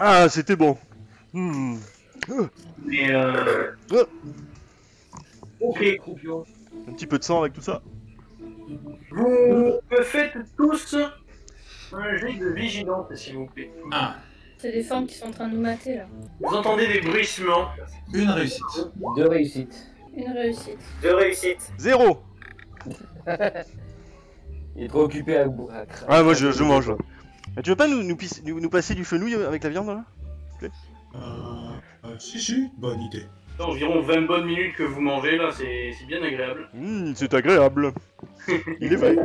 Ah, c'était bon. Mais ok, croupion. Un petit peu de sang avec tout ça. Vous me faites tous un jet de vigilance, s'il vous plaît. Ah, C'est des formes qui sont en train de nous mater là. Vous entendez des bruissements. une réussite. 2 réussites. Une réussite. 2 réussites. 0. Il est trop occupé à Ah, moi je mange. Tu veux pas nous passer du fenouil avec la viande là? Si, bonne idée. C'est environ 20 bonnes minutes que vous mangez là, c'est bien agréable. C'est agréable. Il est vrai.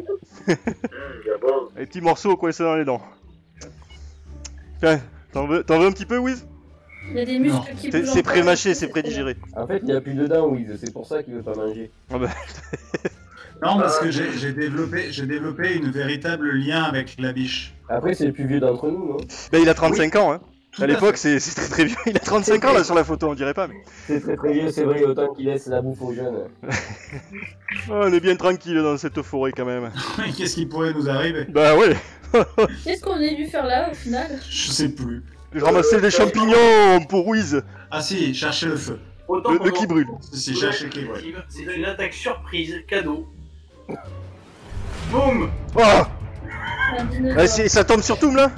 Bien bon. Les petits morceaux coincés dans les dents. Tiens, t'en veux un petit peu, Wiz? Il y a des muscles qui bougent. C'est encore. pré-mâché, c'est pré-digéré. En fait, il n'y a plus de dents, Wiz, c'est pour ça qu'il veut pas manger. Ah bah, Non, parce que j'ai développé une véritable lien avec la biche. Après, c'est le plus vieux d'entre nous, non? bah, il a 35 ans, hein. Tout À à l'époque, c'est très vieux. Il a 35 ans là sur la photo, on dirait pas. Mais... C'est très vieux, c'est vrai, autant qu'il laisse la bouffe aux jeunes. Oh, on est bien tranquille dans cette forêt quand même. Qu'est-ce qui pourrait nous arriver? Bah ouais. Qu'est-ce qu'on est venu faire là au final? Je sais plus. Je ramassais des champignons pour Wiz. Ah si, cherchez le feu. Autant Le qui brûle. Si, cherchez qui brûle. C'est une attaque surprise, cadeau. Boum. Oh, Un dinosaure. ça tombe sur Toum là?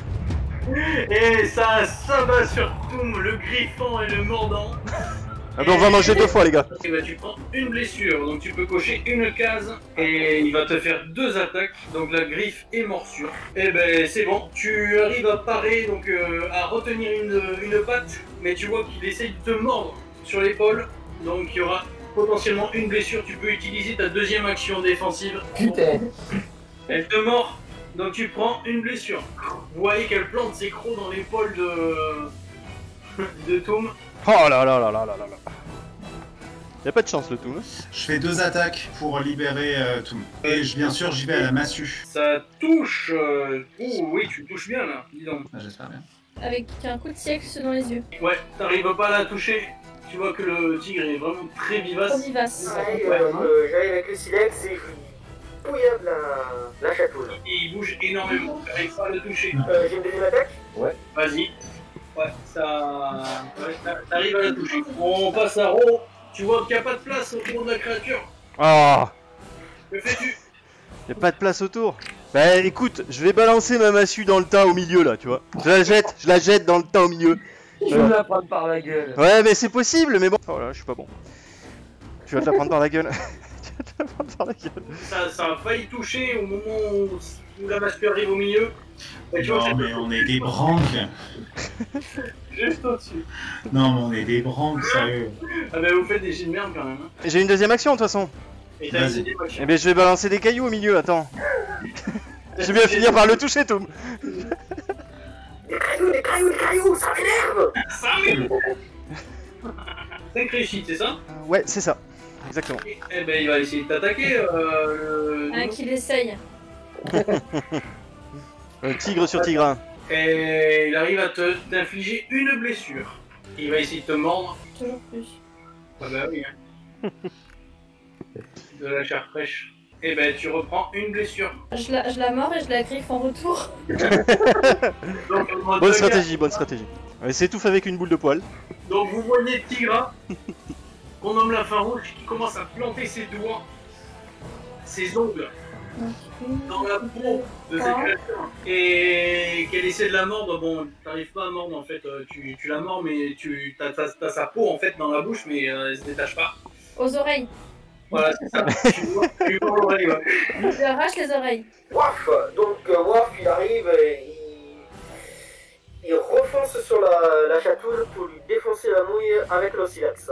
Et ça s'abat sur Toum, le griffant et le mordant. Ah bah on va manger 2 fois les gars. Et bah tu prends une blessure, donc tu peux cocher une case et il va te faire 2 attaques, donc la griffe et morsure. Et ben c'est bon, tu arrives à parer, donc à retenir une patte, mais tu vois qu'il essaye de te mordre sur l'épaule, donc il y aura potentiellement une blessure, tu peux utiliser ta deuxième action défensive. Putain! Elle te mord, donc tu prends une blessure. Vous voyez qu'elle plante ses crocs dans l'épaule de Toum. Oh là là là là là là là. Y'a pas de chance le Toum. Je fais 2 attaques pour libérer tout. Et bien sûr, j'y vais à la massue. Ça touche. Oh oui, tu touches bien là, dis donc. Ah, j'espère bien. Avec un coup de silex dans les yeux. Ouais, t'arrives pas à la toucher. Tu vois que le tigre est vraiment très Trop vivace. vivace. J'arrive avec le silex et je bouillade la chatouille. Et il bouge énormément. T'arrives pas à le toucher. J'ai une deuxième attaque. Vas-y. Ouais, ça. Ouais, t'arrives à la toucher. On passe à Ro. Tu vois qu'il n'y a pas de place autour de la créature. Ah, Que fais-tu? y'a pas de place autour. Bah écoute, je vais balancer ma massue dans le tas au milieu là, tu vois. Je la jette dans le tas au milieu. Je vais me la prendre par la gueule. Ouais mais c'est possible, mais bon. Oh là, je suis pas bon. Tu vas te la prendre par la gueule. Tu vas te la prendre par la gueule. Ça a failli toucher au moment où la massue arrive au milieu. Et tu vois que Non, mais on est des branques. c'est juste au-dessus. Non, mais on est des branques, sérieux. Ah bah vous faites des jets de merde quand même. Hein. J'ai une deuxième action de toute façon. Et t'as Vas-y. une deuxième action. Eh ben je vais balancer des cailloux au milieu, attends. Je vais bien finir par le toucher, Toum. Des cailloux, ça m'énerve. Ça m'énerve. 5 réussites, c'est ça? Ouais, c'est ça. Exactement. Eh ben il va essayer de t'attaquer. Un qui l'essaye. Un tigre sur tigrin. Et il arrive à t'infliger une blessure. Il va essayer de te mordre. Toujours plus. Ah bah oui. Hein. De la chair fraîche. Et ben tu reprends une blessure. Je la mords et je la griffe en retour. Donc, en mode Bonne de stratégie, bonne stratégie. Elle s'étouffe avec une boule de poil. guerre. Donc vous voyez Tigra, qu'on nomme la fin rouge, qui commence à planter ses doigts, ses ongles dans la peau de cette créature. Et qu'elle essaie de la mordre, bon, t'arrives pas à mordre en fait, tu la mords mais t'as sa peau en fait dans la bouche mais elle se détache pas. Aux oreilles. Voilà, c'est ça. Tu vois l'oreille, ouais. Je lui arrache les oreilles. Waf. Donc Waf, il arrive et il refonce sur la chatouille pour lui défoncer la mouille avec le silex.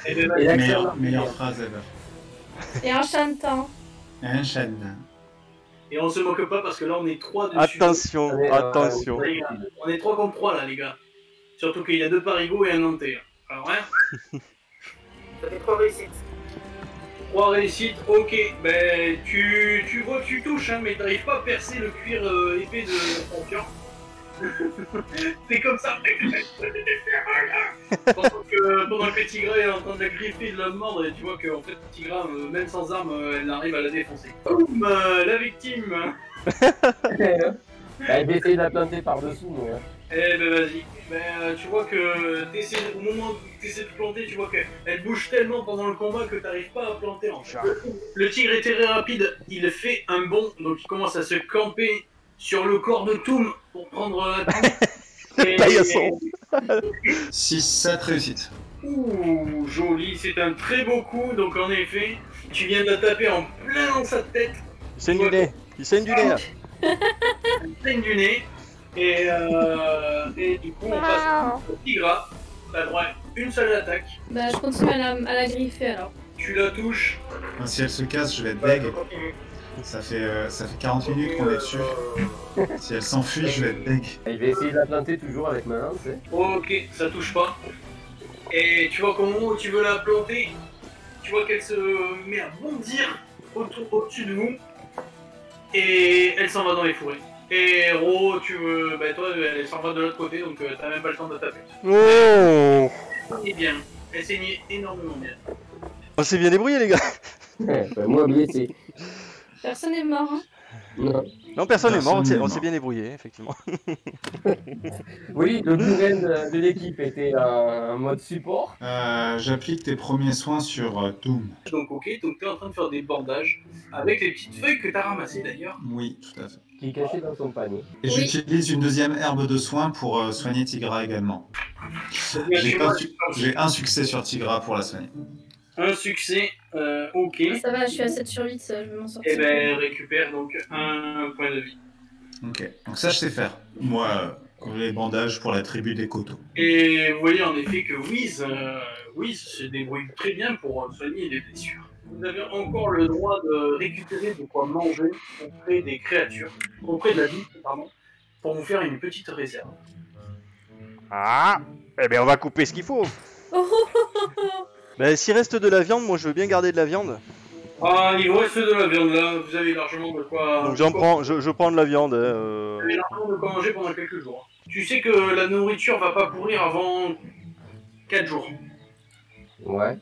Et de Et Meilleure phrase ever. Et un chantant. Un chêne. Et on se moque pas parce que là on est 3 dessus. Attention, attention. On est 3 contre 3 là les gars. Surtout qu'il y a 2 parigots et un nantais. Alors hein. Ça fait 3 réussites. 3 réussites, ok. Ben tu vois que tu touches hein, mais t'arrives pas à percer le cuir épais de Confiant. C'est comme ça. Pendant que Tigra est en train de la griffer et de la mordre, et tu vois que en fait Tigra, même sans arme, elle arrive à la défoncer. Boum, la victime. Elle va essayer de la planter par-dessous, mais... Eh ben vas-y. Ben, tu vois que au moment où tu essaies de planter, tu vois qu'elle bouge tellement pendant le combat que t'arrives pas à planter en fait. Le tigre est très rapide, il fait un bond, donc il commence à se camper sur le corps de Toum pour prendre la tête. Paillasson. 6-7 réussites. Ouh, joli, c'est un très beau coup, donc en effet, tu viens de la taper en plein dans sa tête. Il saigne du nez. Il saigne du nez là. Il saigne du nez. Et du coup, on passe au Tigra. T'as droit à une seule attaque. Bah, je continue à la griffer alors. Tu la touches. Si elle se casse, je vais être Ouais, deg. continue. Ça fait 40 minutes qu'on est dessus. Si elle s'enfuit, je vais être deg. Je vais essayer de la planter toujours avec ma lance. Hein. Ok, ça touche pas. Et tu vois qu'au moment où tu veux la planter, tu vois qu'elle se met à bondir au-dessus de nous. Et elle s'en va dans les fourrés. Et Ro, tu veux. Bah toi, elle s'en va de l'autre côté, donc t'as même pas le temps de taper. Oh, Et bien, elle saignait énormément bien. on s'est bien débrouillé les gars. Bah, moi blessé. Personne n'est mort, hein. Non. Non, personne n'est mort, Personne n'est on s'est mort. bien débrouillé, effectivement. Oui, le Buren de l'équipe était en mode support. J'applique tes premiers soins sur Doom. Donc ok, donc t'es en train de faire des bandages avec les petites feuilles que t'as ramassées d'ailleurs. Oui, tout à fait. Qui est caché dans son panier. Et Oui. j'utilise une deuxième herbe de soin pour soigner Tigra également. J'ai un succès sur Tigra pour la soigner. Un succès, ok. Ah, ça va, je suis à 7 sur 8, ça, je vais m'en sortir. Et ben récupère donc un point de vie. Ok, donc ça je sais faire. Moi, les bandages pour la tribu des coteaux. Et vous voyez en effet que Wiz se débrouille très bien pour soigner les blessures. Vous avez encore le droit de récupérer de quoi manger auprès des créatures, auprès de la vie, pardon, pour vous faire une petite réserve. Ah, eh bien on va couper ce qu'il faut. Oh, oh, oh, oh, oh. Bah s'il reste de la viande, moi je veux bien garder de la viande. Ah, il vous reste de la viande là, vous avez largement de quoi... Donc j'en prends, je prends de la viande. Vous avez largement de quoi manger pendant quelques jours. Tu sais que la nourriture va pas pourrir avant 4 jours. Ouais.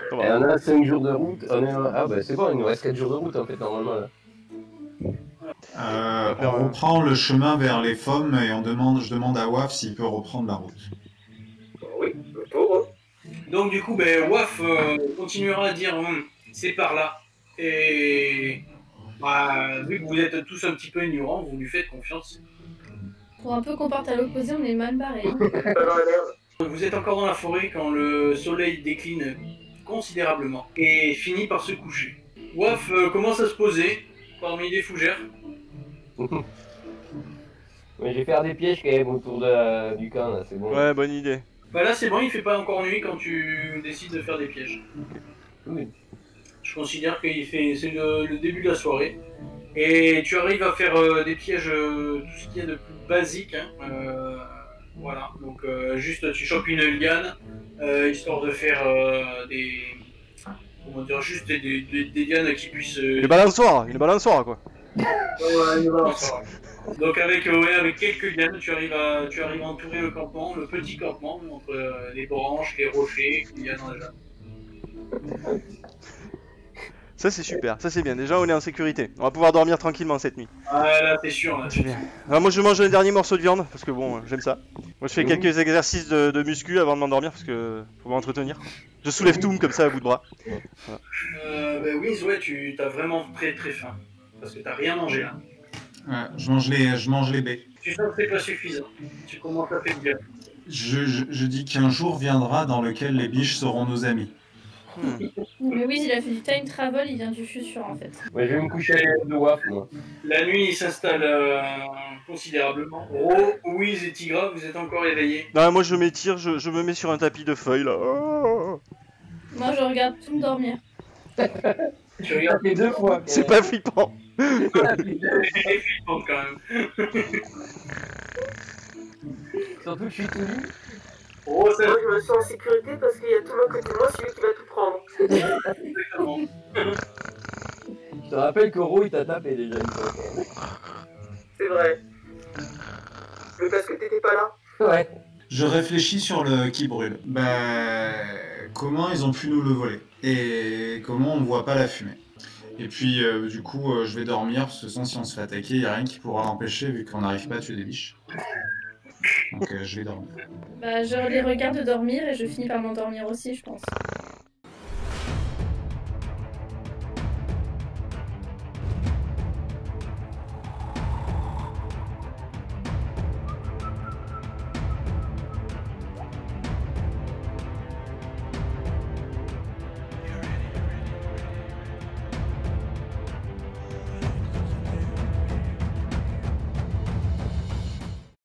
Ça Et va. on a 5 jours de route. Ah bah c'est bon, il nous reste 4 jours de route en fait normalement là. On reprend le chemin vers les Fommes et je demande à Waf s'il peut reprendre la route. Oui, le pauvre. Donc du coup, ben, Waf continuera à dire c'est par là. Et bah, vu que vous êtes tous un petit peu ignorants, vous lui faites confiance. Pour un peu qu'on parte à l'opposé, on est mal barré. Hein. Pas dans la merde. Vous êtes encore dans la forêt quand le soleil décline considérablement et finit par se coucher. Waf commence à se poser parmi les fougères. Mais je vais faire des pièges quand même autour du camp là, c'est bon. Ouais, bonne idée. Bah là c'est bon, il fait pas encore nuit quand tu décides de faire des pièges. Oui. Je considère que c'est le début de la soirée. Et tu arrives à faire des pièges, tout ce qu'il y a de plus basique. Hein, voilà, donc juste tu chopes une liane, histoire de faire des... Comment dire, juste des lianes qui puissent... Une balançoire quoi. Ouais, une balançoire. Donc avec quelques lianes, tu arrives à entourer le campement, le petit campement, entre les branches, les rochers, les lianes en déjà. Ça c'est super, ça c'est bien. Déjà on est en sécurité. On va pouvoir dormir tranquillement cette nuit. Ah là t'es sûr là. C'est bien. Alors moi je mange un dernier morceau de viande parce que bon j'aime ça. Moi je fais quelques exercices de muscu avant de m'endormir parce que faut m'entretenir. Je soulève tout comme ça à bout de bras. Bah oui, ouais, tu t'as vraiment très très faim. Parce que t'as rien mangé là. Ouais, je mange les baies. Tu sens que c'est pas suffisant. Tu commences à faire bien. Je dis qu'un jour viendra dans lequel les biches seront nos amis. Mais oui, il a fait du time travel, il vient du futur en fait. Ouais, je vais me coucher à l'aide de Waf moi. La nuit s'installe considérablement. Ro, Wiz et Tigra, vous êtes encore éveillés. Non, moi je m'étire, je me mets sur un tapis de feuilles là. Oh. Moi, je regarde tout me dormir. Tu Ça regardes fait 2 fois. C'est pas flippant. les flippants quand même. Surtout que je suis tout nu. Ro, ça Moi, je me sens en sécurité parce qu'il y a tout à côté de moi, celui qui va tout prendre. exactement. Je te rappelle que Ro il t'a tapé déjà une fois. C'est vrai. Mais parce que t'étais pas là. Ouais. Je réfléchis sur le qui brûle. Comment ils ont pu nous le voler? Et comment on ne voit pas la fumée? Et puis, du coup, je vais dormir, parce que sinon, si on se fait attaquer, il n'y a rien qui pourra l'empêcher, vu qu'on n'arrive pas à tuer des biches. Donc je vais dormir. Bah, je les regarde dormir et je finis par m'endormir aussi, je pense.